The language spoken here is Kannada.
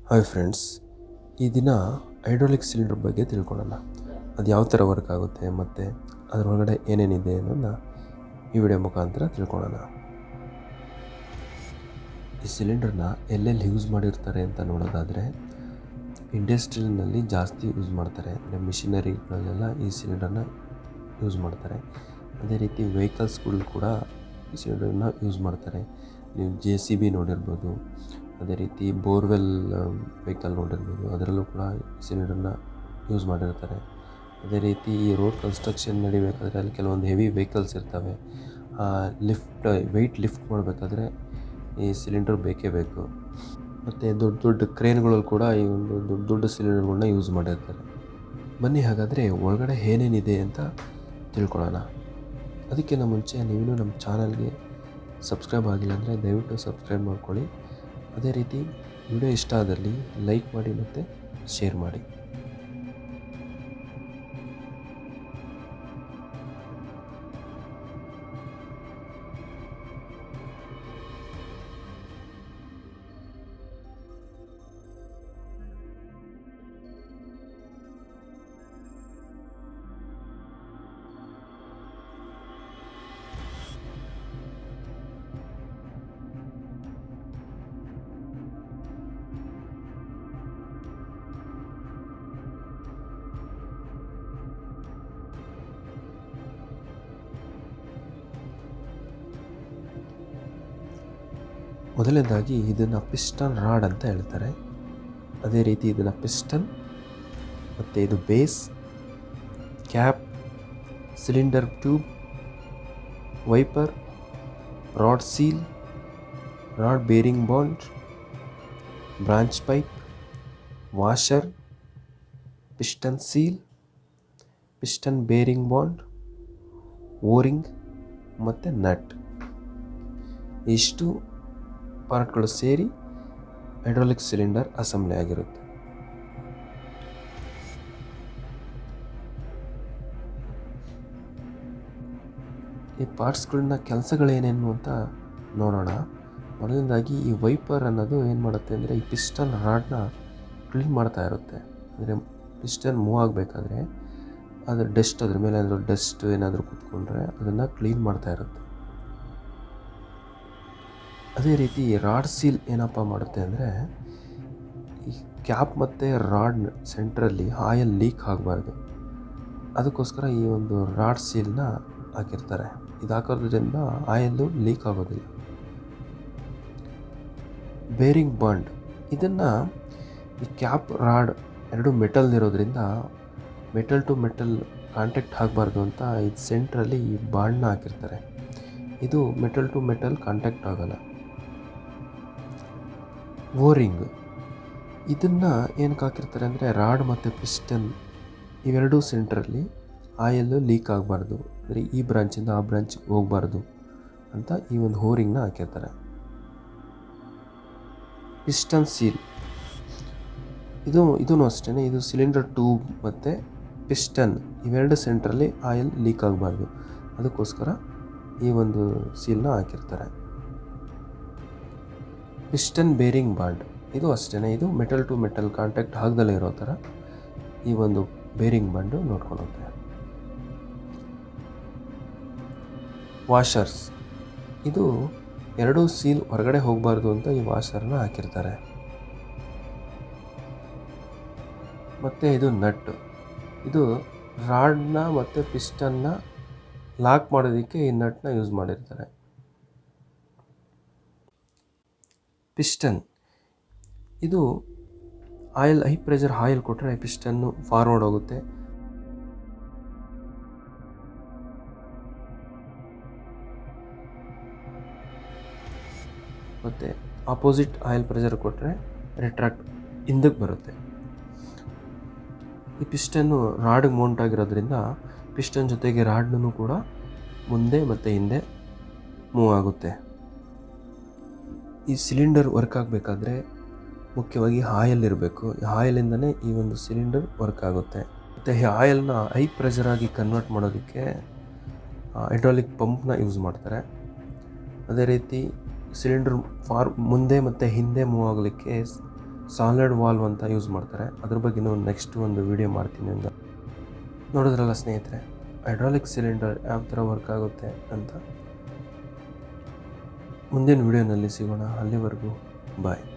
ಹಾಯ್ ಫ್ರೆಂಡ್ಸ್, ಈ ದಿನ ಹೈಡ್ರಾಲಿಕ್ ಸಿಲಿಂಡರ್ ಬಗ್ಗೆ ತಿಳ್ಕೊಳ್ಳೋಣ. ಅದು ಯಾವ ಥರ ವರ್ಕ್ ಆಗುತ್ತೆ ಮತ್ತು ಅದರೊಳಗಡೆ ಏನೇನಿದೆ ಅನ್ನೋದನ್ನ ಈ ವಿಡಿಯೋ ಮುಖಾಂತರ ತಿಳ್ಕೊಳ್ಳೋಣ. ಈ ಸಿಲಿಂಡರ್ನ ಎಲ್ಲೆಲ್ಲಿ ಯೂಸ್ ಮಾಡಿರ್ತಾರೆ ಅಂತ ನೋಡೋದಾದರೆ, ಇಂಡಸ್ಟ್ರಿಯಲ್ಲಿ ಜಾಸ್ತಿ ಯೂಸ್ ಮಾಡ್ತಾರೆ. ಅಂದರೆ ಮಿಷಿನರಿಗಳಲ್ಲೆಲ್ಲ ಈ ಸಿಲಿಂಡರ್ನ ಯೂಸ್ ಮಾಡ್ತಾರೆ. ಅದೇ ರೀತಿ ವೆಹಿಕಲ್ಸ್ಗಳು ಕೂಡ ಈ ಸಿಲಿಂಡರ್ನ ಯೂಸ್ ಮಾಡ್ತಾರೆ. ನೀವು JCB ನೋಡಿರ್ಬೋದು, ಅದೇ ರೀತಿ ಬೋರ್ವೆಲ್ ವೆಹಿಕಲ್ ನೋಡಿರ್ಬೋದು, ಅದರಲ್ಲೂ ಕೂಡ ಸಿಲಿಂಡರ್ನ ಯೂಸ್ ಮಾಡಿರ್ತಾರೆ. ಅದೇ ರೀತಿ ಈ ರೋಡ್ ಕನ್ಸ್ಟ್ರಕ್ಷನ್ ನಡಿಬೇಕಾದ್ರೆ ಅಲ್ಲಿ ಕೆಲವೊಂದು ಹೆವಿ ವೆಹಿಕಲ್ಸ್ ಇರ್ತವೆ. ವೆಯ್ಟ್ ಲಿಫ್ಟ್ ಮಾಡಬೇಕಾದ್ರೆ ಈ ಸಿಲಿಂಡರ್ ಬೇಕೇ ಬೇಕು. ಮತ್ತು ದೊಡ್ಡ ದೊಡ್ಡ ಕ್ರೇನ್ಗಳಲ್ಲಿ ಕೂಡ ಈ ಒಂದು ದೊಡ್ಡ ದೊಡ್ಡ ಸಿಲಿಂಡರ್ಗಳನ್ನ ಯೂಸ್ ಮಾಡಿರ್ತಾರೆ. ಬನ್ನಿ ಹಾಗಾದರೆ ಒಳಗಡೆ ಏನೇನಿದೆ ಅಂತ ತಿಳ್ಕೊಳ್ಳೋಣ. ಅದಕ್ಕಿಂತ ಮುಂಚೆ ನೀವಿನ್ನೂ ನಮ್ಮ ಚಾನಲ್ಗೆ ಸಬ್ಸ್ಕ್ರೈಬ್ ಆಗಿಲ್ಲ ಅಂದರೆ ದಯವಿಟ್ಟು ಸಬ್ಸ್ಕ್ರೈಬ್ ಮಾಡ್ಕೊಳ್ಳಿ. ಅದೇ ರೀತಿ ವಿಡಿಯೋ ಇಷ್ಟ ಆದಲ್ಲಿ ಲೈಕ್ ಮಾಡಿ ಮತ್ತು ಶೇರ್ ಮಾಡಿ. ಮೊದಲನೇದಾಗಿ ಇದನ್ನು ಪಿಸ್ಟನ್ ರಾಡ್ ಅಂತ ಹೇಳ್ತಾರೆ. ಅದೇ ರೀತಿ ಇದನ್ನು ಪಿಸ್ಟನ್ ಮತ್ತು ಇದು base, cap, cylinder tube, wiper, rod seal, rod bearing bond, branch pipe, washer, piston seal, piston bearing bond, O ring ಮತ್ತು ನಟ್. ಇಷ್ಟು ಪಾರ್ಟ್ಗಳು ಸೇರಿ ಹೈಡ್ರಾಲಿಕ್ ಸಿಲಿಂಡರ್ ಅಸೆಂಬ್ಲಿ ಆಗಿರುತ್ತೆ. ಈ ಪಾರ್ಟ್ಸ್ಗಳನ್ನ ಕೆಲಸಗಳೇನೇನು ಅಂತ ನೋಡೋಣ. ಮೊದಲನೇದಾಗಿ ಈ ವೈಪರ್ ಅನ್ನೋದು ಏನು ಮಾಡುತ್ತೆ ಅಂದರೆ ಈ ಪಿಸ್ಟನ್ ರಾಡ್ನ ಕ್ಲೀನ್ ಮಾಡ್ತಾ ಇರುತ್ತೆ. ಅಂದರೆ ಪಿಸ್ಟನ್ ಮೂವ್ ಆಗಬೇಕಾದ್ರೆ ಅದ್ರ ಡಸ್ಟ್, ಅದ್ರ ಮೇಲೆ ಏನಾದರೂ ಡಸ್ಟ್ ಏನಾದರೂ ಕೂತ್ಕೊಂಡ್ರೆ ಅದನ್ನು ಕ್ಲೀನ್ ಮಾಡ್ತಾ ಇರುತ್ತೆ. ಅದೇ ರೀತಿ ರಾಡ್ ಸೀಲ್ ಏನಪ್ಪ ಮಾಡುತ್ತೆ ಅಂದರೆ ಈ ಕ್ಯಾಪ್ ಮತ್ತು ರಾಡ್ ಸೆಂಟ್ರಲ್ಲಿ ಆಯಿಲ್ ಲೀಕ್ ಆಗಬಾರ್ದು, ಅದಕ್ಕೋಸ್ಕರ ಈ ಒಂದು ರಾಡ್ ಸೀಲ್ನ ಹಾಕಿರ್ತಾರೆ. ಇದು ಹಾಕೋದ್ರಿಂದ ಆಯಿಲ್ಲು ಲೀಕ್ ಆಗೋದಿಲ್ಲ. ಬೇರಿಂಗ್ ಬಾಂಡ್, ಇದನ್ನು ಈ ಕ್ಯಾಪ್ ರಾಡ್ ಎರಡು ಮೆಟಲ್ ಇರೋದ್ರಿಂದ ಮೆಟಲ್ ಟು ಮೆಟಲ್ ಕಾಂಟ್ಯಾಕ್ಟ್ ಆಗಬಾರ್ದು ಅಂತ ಇದು ಸೆಂಟ್ರಲ್ಲಿ ಈ ಬಾಂಡ್ನ ಹಾಕಿರ್ತಾರೆ. ಇದು ಮೆಟಲ್ ಟು ಮೆಟಲ್ ಕಾಂಟ್ಯಾಕ್ಟ್ ಆಗೋಲ್ಲ. ಓರಿಂಗ್, ಇದನ್ನು ಏನಕ್ಕೆ ಹಾಕಿರ್ತಾರೆ ಅಂದರೆ ರಾಡ್ ಮತ್ತು ಪಿಸ್ಟನ್ ಇವೆರಡೂ ಸೆಂಟ್ರಲ್ಲಿ ಆಯಿಲ್ಲು ಲೀಕ್ ಆಗಬಾರ್ದು, ಅಂದರೆ ಈ ಬ್ರಾಂಚಿಂದ ಆ ಬ್ರಾಂಚ್ಗೆ ಹೋಗಬಾರ್ದು ಅಂತ ಈ ಒಂದು ಓರಿಂಗ್ನ ಹಾಕಿರ್ತಾರೆ. ಪಿಸ್ಟನ್ ಸೀಲ್, ಇದೂ ಅಷ್ಟೇ. ಇದು ಸಿಲಿಂಡರ್ ಟ್ಯೂಬ್ ಮತ್ತು ಪಿಸ್ಟನ್ ಇವೆರಡು ಸೆಂಟ್ರಲ್ಲಿ ಆಯಿಲ್ ಲೀಕ್ ಆಗಬಾರ್ದು, ಅದಕ್ಕೋಸ್ಕರ ಈ ಒಂದು ಸೀಲ್ನ ಹಾಕಿರ್ತಾರೆ. ಪಿಸ್ಟನ್ ಬೇರಿಂಗ್ ಬಾಂಡ್, ಇದು ಅಷ್ಟೇ. ಇದು ಮೆಟಲ್ ಟು ಮೆಟಲ್ ಕಾಂಟ್ಯಾಕ್ಟ್ ಆಗದಲ್ಲೇ ಇರೋ ಥರ ಈ ಒಂದು ಬೇರಿಂಗ್ ಬಾಂಡು ನೋಡ್ಕೊಳ್ಳುತ್ತೆ. ವಾಷರ್ಸ್, ಇದು ಎರಡೂ ಸೀಲ್ ಹೊರಗಡೆ ಹೋಗಬಾರ್ದು ಅಂತ ಈ ವಾಷರ್ನ ಹಾಕಿರ್ತಾರೆ. ಮತ್ತು ಇದು ನಟ್, ಇದು ರಾಡ್ನ ಮತ್ತು ಪಿಸ್ಟನ್ನ ಲಾಕ್ ಮಾಡೋದಕ್ಕೆ ಈ ನಟ್ನ ಯೂಸ್ ಮಾಡಿರ್ತಾರೆ. ಪಿಸ್ಟನ್, ಇದು ಹೈ ಪ್ರೆಷರ್ ಆಯಿಲ್ ಕೊಟ್ಟರೆ ಪಿಸ್ಟನ್ನು ಫಾರ್ವರ್ಡ್ ಹೋಗುತ್ತೆ. ಮತ್ತು ಆಪೋಸಿಟ್ ಆಯಿಲ್ ಪ್ರೆಷರ್ ಕೊಟ್ಟರೆ ರಿಟ್ರಾಕ್ಟ್ ಹಿಂದಕ್ಕೆ ಬರುತ್ತೆ. ಈ ಪಿಸ್ಟನ್ನು ರಾಡ್ಗೆ ಮೌಂಟ್ ಆಗಿರೋದ್ರಿಂದ ಪಿಸ್ಟನ್ ಜೊತೆಗೆ ರಾಡ್ನೂ ಕೂಡ ಮುಂದೆ ಮತ್ತು ಹಿಂದೆ ಮೂವ್ ಆಗುತ್ತೆ. ಈ ಸಿಲಿಂಡರ್ ವರ್ಕ್ ಆಗಬೇಕಾದ್ರೆ ಮುಖ್ಯವಾಗಿ ಆಯಿಲ್ ಇರಬೇಕು. ಈ ಆಯಿಲಿಂದನೇ ಈ ಒಂದು ಸಿಲಿಂಡರ್ ವರ್ಕ್ ಆಗುತ್ತೆ. ಮತ್ತು ಈ ಆಯಿಲ್ನ ಹೈ ಪ್ರೆಷರ್ ಆಗಿ ಕನ್ವರ್ಟ್ ಮಾಡೋದಕ್ಕೆ ಹೈಡ್ರಾಲಿಕ್ ಪಂಪ್ನ ಯೂಸ್ ಮಾಡ್ತಾರೆ. ಅದೇ ರೀತಿ ಸಿಲಿಂಡರ್ ಮುಂದೆ ಮತ್ತು ಹಿಂದೆ ಮೂವ್ ಆಗಲಿಕ್ಕೆ ಸಾಲಿಡ್ ವಾಲ್ವ್ ಅಂತ ಯೂಸ್ ಮಾಡ್ತಾರೆ. ಅದ್ರ ಬಗ್ಗೆ ನೆಕ್ಸ್ಟ್ ಒಂದು ವಿಡಿಯೋ ಮಾಡ್ತೀನಿ ಅಂತ. ನೋಡಿದ್ರಲ್ಲ ಸ್ನೇಹಿತರೆ, ಹೈಡ್ರಾಲಿಕ್ ಸಿಲಿಂಡರ್ ಯಾವ ಥರ ವರ್ಕ್ ಆಗುತ್ತೆ ಅಂತ. ಮುಂದಿನ ವಿಡಿಯೋನಲ್ಲಿ ಸಿಗೋಣ. ಅಲ್ಲಿವರೆಗೂ ಬಾಯ್.